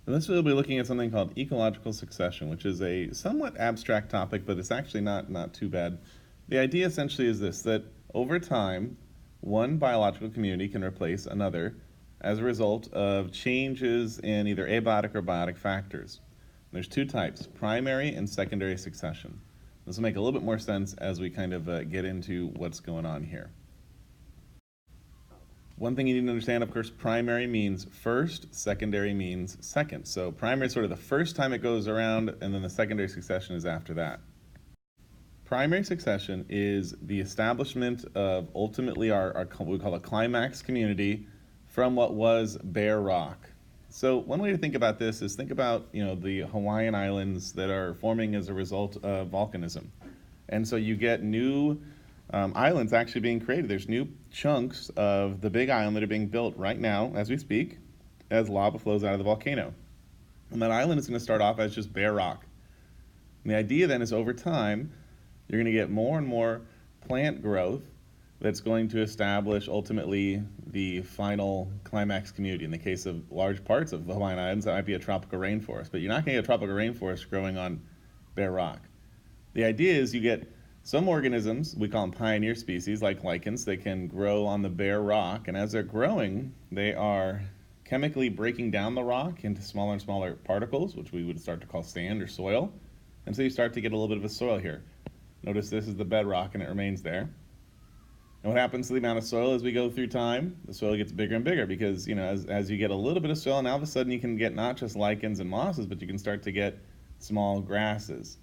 In this video, we'll be looking at something called ecological succession, which is a somewhat abstract topic, but it's actually not too bad. The idea essentially is this, that over time, one biological community can replace another as a result of changes in either abiotic or biotic factors. There's two types, primary and secondary succession. This will make a little bit more sense as we kind of get into what's going on here. One thing you need to understand, of course, primary means first, secondary means second. So primary is sort of the first time it goes around, and then the secondary succession is after that. Primary succession is the establishment of ultimately our what we call a climax community from what was bare rock. So one way to think about this is think about the Hawaiian Islands that are forming as a result of volcanism. And so you get new islands actually being created. There's new chunks of the big island that are being built right now as we speak as lava flows out of the volcano. And that island is going to start off as just bare rock. And the idea then is over time, you're going to get more and more plant growth that's going to establish ultimately the final climax community. In the case of large parts of the Hawaiian Islands, that might be a tropical rainforest, but you're not going to get a tropical rainforest growing on bare rock. The idea is you get some organisms, we call them pioneer species, like lichens, that can grow on the bare rock, and as they're growing, they are chemically breaking down the rock into smaller and smaller particles, which we would start to call sand or soil, and so you start to get a little bit of a soil here. Notice this is the bedrock, and it remains there. And what happens to the amount of soil as we go through time? The soil gets bigger and bigger because, as you get a little bit of soil, now all of a sudden you can get not just lichens and mosses, but you can start to get small grasses.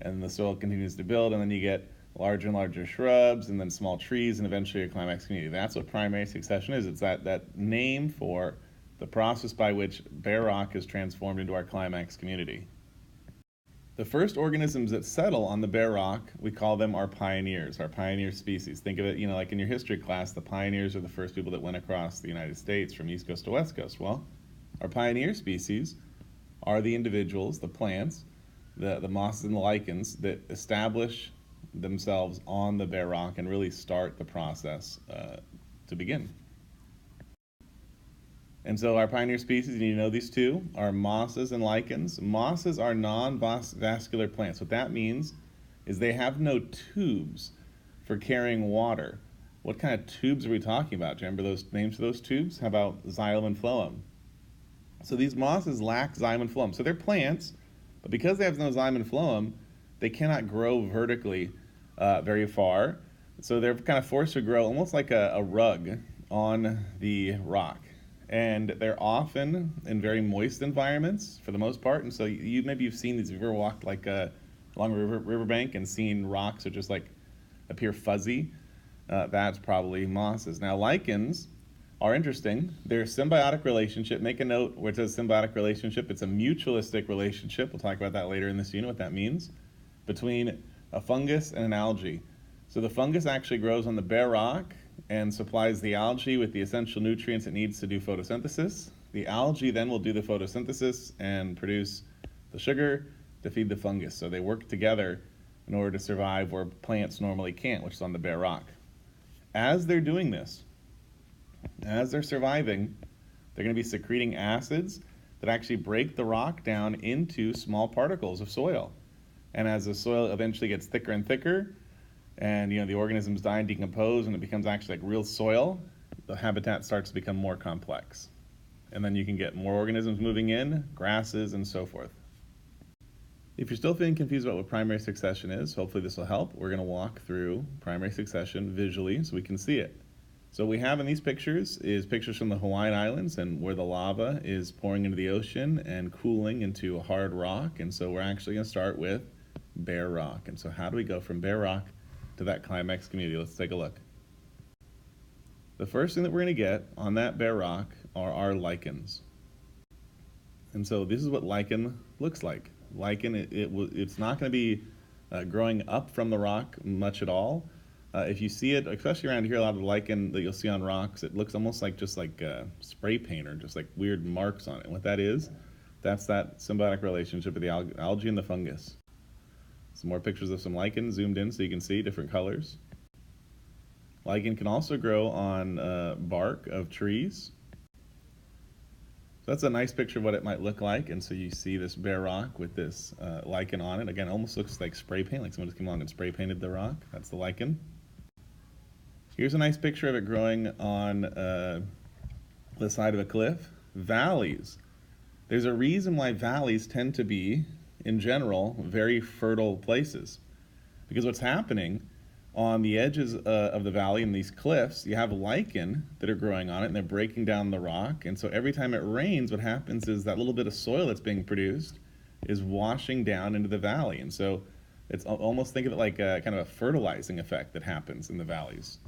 And the soil continues to build, and then you get larger and larger shrubs, and then small trees, and eventually a climax community. That's what primary succession is. It's that name for the process by which bare rock is transformed into our climax community. The first organisms that settle on the bare rock, we call them our pioneers species. Think of it, like in your history class, the pioneers are the first people that went across the United States from East Coast to West Coast. Well, our pioneer species are the individuals, the plants, the mosses and the lichens that establish themselves on the bare rock and really start the process to begin. And so our pioneer species, you need to know these two, are mosses and lichens. Mosses are non-vascular plants. What that means is they have no tubes for carrying water. What kind of tubes are we talking about? Do you remember those names of those tubes? How about xylem and phloem? So these mosses lack xylem and phloem. So they're plants, but because they have no xylem and phloem, they cannot grow vertically very far. So they're kind of forced to grow almost like a rug on the rock. And they're often in very moist environments for the most part. And so maybe you've seen these, if you've ever walked like along a riverbank and seen rocks that just like appear fuzzy, that's probably mosses. Now lichens are interesting. They're a symbiotic relationship. Make a note where it says symbiotic relationship. It's a mutualistic relationship. We'll talk about that later in this unit, what that means, between a fungus and an algae. So the fungus actually grows on the bare rock and supplies the algae with the essential nutrients it needs to do photosynthesis. The algae then will do the photosynthesis and produce the sugar to feed the fungus. So they work together in order to survive where plants normally can't, which is on the bare rock. As they're doing this, as they're surviving, they're going to be secreting acids that actually break the rock down into small particles of soil. And as the soil eventually gets thicker and thicker, and the organisms die and decompose, and it becomes actually like real soil, the habitat starts to become more complex. And then you can get more organisms moving in, grasses, and so forth. If you're still feeling confused about what primary succession is, hopefully this will help. We're going to walk through primary succession visually so we can see it. So what we have in these pictures is pictures from the Hawaiian Islands and where the lava is pouring into the ocean and cooling into a hard rock. And so we're actually going to start with bare rock. And so how do we go from bare rock to that climax community? Let's take a look. The first thing that we're going to get on that bare rock are our lichens. And so this is what lichen looks like. Lichen, it's not going to be growing up from the rock much at all. If you see it, especially around here, a lot of the lichen that you'll see on rocks, it looks almost like just like spray paint or just like weird marks on it. And what that is, that's that symbiotic relationship of the algae and the fungus. Some more pictures of some lichen zoomed in so you can see different colors. Lichen can also grow on bark of trees. So that's a nice picture of what it might look like. And so you see this bare rock with this lichen on it. Again, it almost looks like spray paint, like someone just came along and spray painted the rock. That's the lichen. Here's a nice picture of it growing on the side of a cliff. Valleys. There's a reason why valleys tend to be, in general, very fertile places. Because what's happening on the edges of the valley and these cliffs, you have lichen that are growing on it, and they're breaking down the rock. And so every time it rains, what happens is that little bit of soil that's being produced is washing down into the valley. And so it's almost, think of it like a kind of a fertilizing effect that happens in the valleys.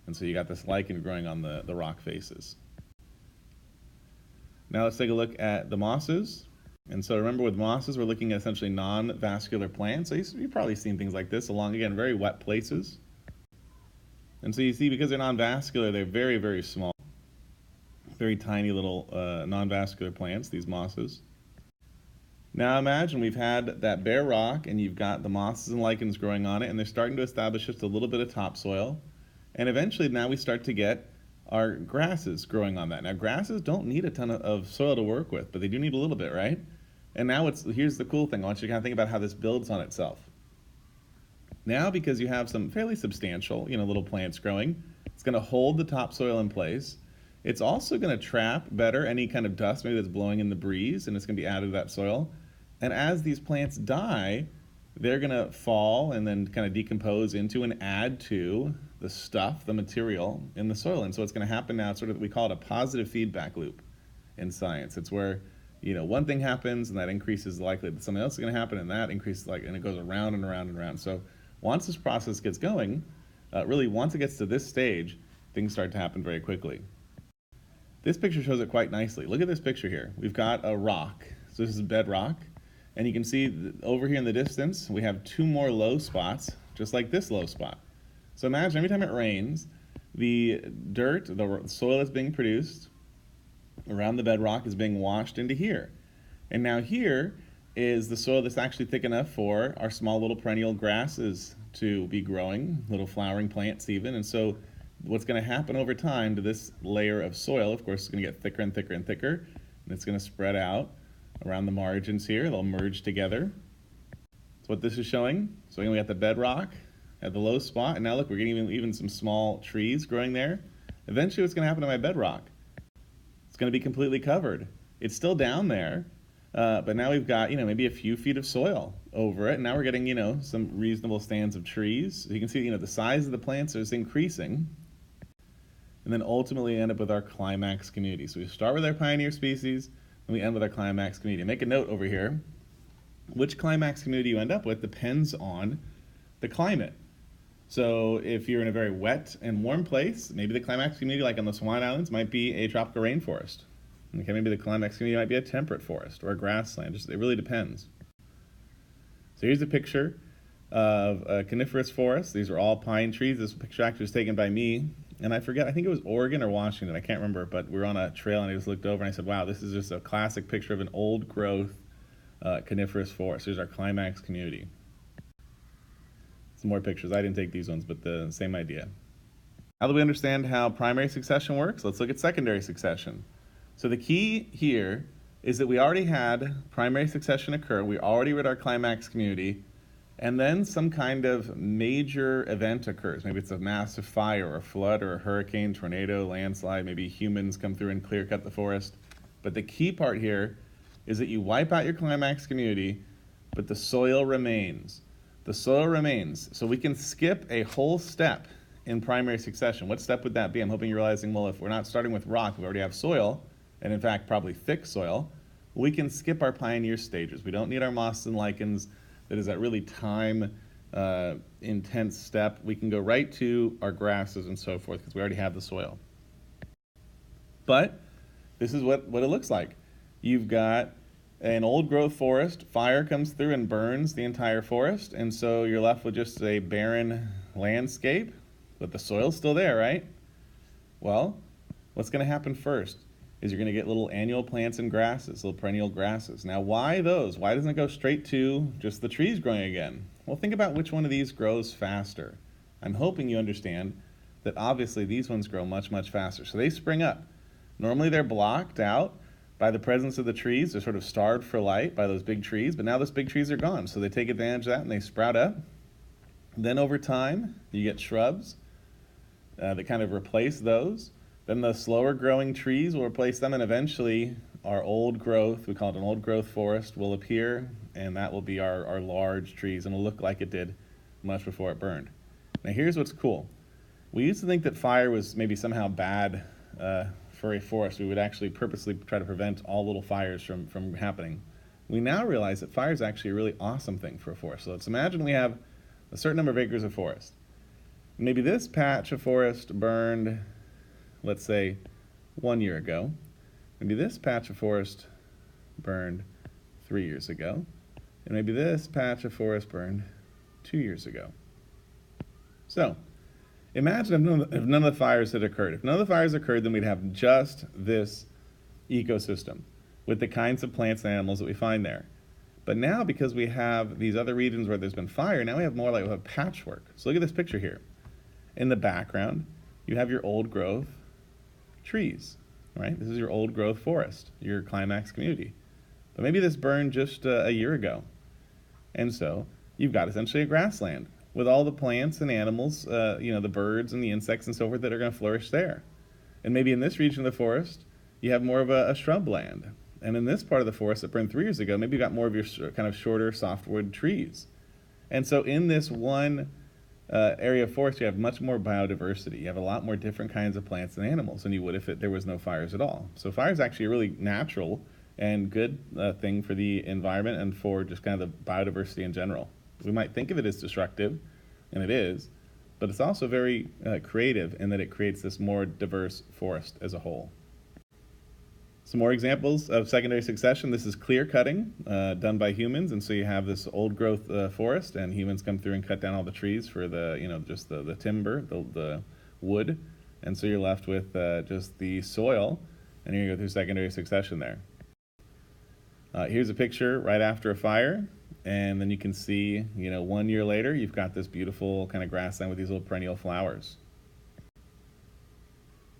And so you got this lichen growing on the rock faces. Now let's take a look at the mosses. And so remember, with mosses, we're looking at essentially non-vascular plants. So you've probably seen things like this along, again, very wet places. And so you see, because they're non-vascular, they're very, very small, very tiny little non-vascular plants, these mosses. Now imagine we've had that bare rock, and you've got the mosses and lichens growing on it, and they're starting to establish just a little bit of topsoil. And eventually now we start to get our grasses growing on that. Now grasses don't need a ton of soil to work with, but they do need a little bit, right? And now here's the cool thing. I want you to kind of think about how this builds on itself. Now, because you have some fairly substantial, little plants growing, it's going to hold the topsoil in place. It's also going to trap better any kind of dust maybe that's blowing in the breeze, and it's going to be added to that soil. And as these plants die, they're going to fall and then kind of decompose into and add to the stuff, the material in the soil. And so what's going to happen now, we call it a positive feedback loop in science. It's where one thing happens and that increases the likelihood that something else is going to happen, and that increases and it goes around and around and around. So once this process gets going, really once it gets to this stage, things start to happen very quickly. This picture shows it quite nicely. Look at this picture here. We've got a rock. So this is bedrock. And you can see over here in the distance, we have two more low spots, just like this low spot. So imagine every time it rains, the dirt, the soil that's being produced around the bedrock is being washed into here. And now here is the soil that's actually thick enough for our small little perennial grasses to be growing, little flowering plants even. And so what's going to happen over time to this layer of soil, of course, is going to get thicker and thicker and thicker, and it's going to spread out around the margins here. They'll merge together. That's what this is showing. So again, we got the bedrock at the low spot, and now look, we're getting even some small trees growing there. Eventually what's going to happen to my bedrock? It's going to be completely covered. It's still down there, but now we've got maybe a few feet of soil over it, and now we're getting some reasonable stands of trees. So you can see the size of the plants is increasing, and then ultimately end up with our climax community. So we start with our pioneer species, and we end with our climax community. Make a note over here. Which climax community you end up with depends on the climate. So if you're in a very wet and warm place, maybe the climax community, like on the Swan Islands, might be a tropical rainforest. Okay, maybe the climax community might be a temperate forest or a grassland. It really depends. So here's a picture of a coniferous forest. These are all pine trees. This picture actually was taken by me, and I forget, I think it was Oregon or Washington, I can't remember, but we were on a trail and I just looked over and I said, wow, this is just a classic picture of an old growth coniferous forest. Here's our climax community. Some more pictures. I didn't take these ones, but the same idea. Now that we understand how primary succession works, let's look at secondary succession. So the key here is that we already had primary succession occur. We already were at our climax community, and then some kind of major event occurs. Maybe it's a massive fire or a flood or a hurricane, tornado, landslide. Maybe humans come through and clear cut the forest. But the key part here is that you wipe out your climax community, but the soil remains. The soil remains. So we can skip a whole step in primary succession. What step would that be? I'm hoping you're realizing, well, if we're not starting with rock, we already have soil, and in fact probably thick soil, we can skip our pioneer stages. We don't need our mosses and lichens. That is that really time intense step. We can go right to our grasses and so forth because we already have the soil. But this is what it looks like. You've got an old growth forest, fire comes through and burns the entire forest, and so you're left with just a barren landscape, but the soil's still there, right? Well, what's going to happen first is you're going to get little annual plants and grasses, little perennial grasses. Now, why those? Why doesn't it go straight to just the trees growing again? Well, think about which one of these grows faster. I'm hoping you understand that obviously these ones grow much, much faster. So they spring up. Normally they're blocked out by the presence of the trees. They're sort of starved for light by those big trees, but now those big trees are gone, so they take advantage of that and they sprout up. Then over time, you get shrubs that kind of replace those. Then the slower growing trees will replace them, and eventually our old growth, we call it an old growth forest, will appear, and that will be our large trees, and it'll look like it did much before it burned. Now here's what's cool. We used to think that fire was maybe somehow bad for a forest. We would actually purposely try to prevent all little fires from happening. We now realize that fire is actually a really awesome thing for a forest. So let's imagine we have a certain number of acres of forest. Maybe this patch of forest burned, let's say, 1 year ago. Maybe this patch of forest burned 3 years ago. And maybe this patch of forest burned 2 years ago. So, imagine if none of the fires had occurred. If none of the fires occurred, then we'd have just this ecosystem with the kinds of plants and animals that we find there. But now, because we have these other regions where there's been fire, now we have more like a patchwork. So look at this picture here. In the background, you have your old growth trees, right? This is your old growth forest, your climax community. But maybe this burned just a year ago. And so you've got essentially a grassland with all the plants and animals, the birds and the insects and so forth that are going to flourish there. And maybe in this region of the forest, you have more of a shrubland. And in this part of the forest that burned 3 years ago, maybe you got more of your kind of shorter softwood trees. And so in this one area of forest, you have much more biodiversity. You have a lot more different kinds of plants and animals than you would if there was no fires at all. So fire is actually a really natural and good thing for the environment and for just kind of the biodiversity in general. We might think of it as destructive, and it is, but it's also very creative in that it creates this more diverse forest as a whole. Some more examples of secondary succession. This is clear cutting done by humans, and so you have this old growth forest, and humans come through and cut down all the trees for just the timber, the wood, and so you're left with just the soil, and you're going to go through secondary succession there. Here's a picture right after a fire, and then you can see, 1 year later, you've got this beautiful kind of grassland with these little perennial flowers.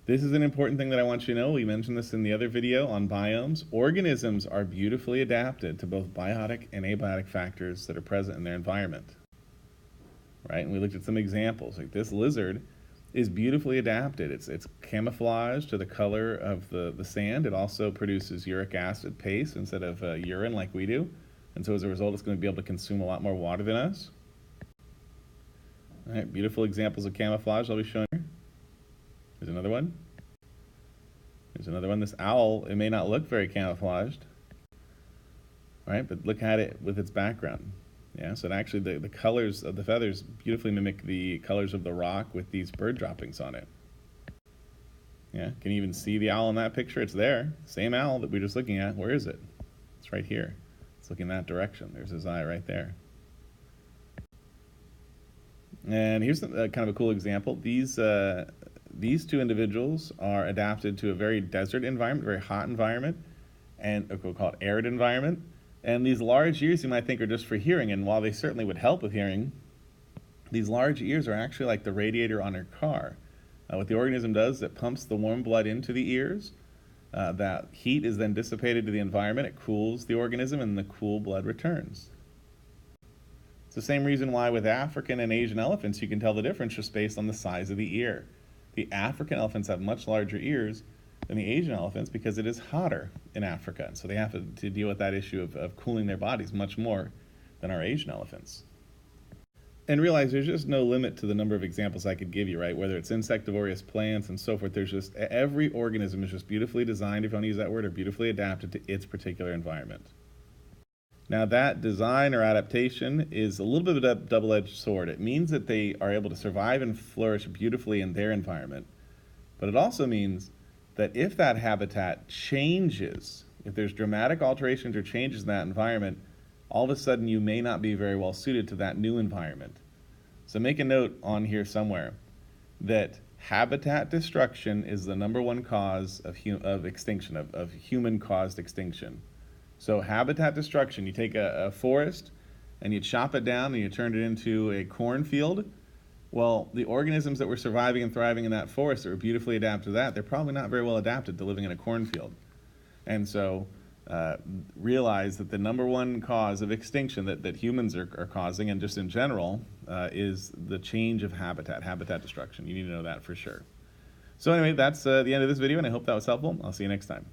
This is an important thing that I want you to know. We mentioned this in the other video on biomes. Organisms are beautifully adapted to both biotic and abiotic factors that are present in their environment. Right? And we looked at some examples. Like this lizard is beautifully adapted. It's camouflaged to the color of the sand. It also produces uric acid paste instead of urine like we do. And so as a result, it's going to be able to consume a lot more water than us. All right, beautiful examples of camouflage I'll be showing you. There's another one. There's another one. This owl, it may not look very camouflaged, right? But look at it with its background. Yeah, so actually the colors of the feathers beautifully mimic the colors of the rock with these bird droppings on it. Yeah, can you even see the owl in that picture? It's there. Same owl that we were just looking at. Where is it? It's right here. It's looking that direction. There's his eye right there. And here's kind of a cool example. These two individuals are adapted to a very desert environment, very hot environment, and we'll call it arid environment. And these large ears you might think are just for hearing, and while they certainly would help with hearing, these large ears are actually like the radiator on your car. What the organism does is it pumps the warm blood into the ears. That heat is then dissipated to the environment. It cools the organism, and the cool blood returns. It's the same reason why with African and Asian elephants you can tell the difference just based on the size of the ear. The African elephants have much larger ears than the Asian elephants because it is hotter in Africa. And so they have to deal with that issue of cooling their bodies much more than our Asian elephants. And realize there's just no limit to the number of examples I could give you, right? Whether it's insectivorous plants and so forth, there's just, every organism is just beautifully designed, if you want to use that word, or beautifully adapted to its particular environment. Now that design or adaptation is a little bit of a double-edged sword. It means that they are able to survive and flourish beautifully in their environment. But it also means that if that habitat changes, if there's dramatic alterations or changes in that environment, all of a sudden you may not be very well suited to that new environment. So make a note on here somewhere that habitat destruction is the #1 cause of extinction, of human-caused extinction. So habitat destruction, you take a forest and you chop it down and you turn it into a cornfield. Well, the organisms that were surviving and thriving in that forest that were beautifully adapted to that, they're probably not very well adapted to living in a cornfield. And so realize that the number one cause of extinction that humans are causing, and just in general, is the change of habitat destruction. You need to know that for sure. So anyway, that's the end of this video, and I hope that was helpful. I'll see you next time.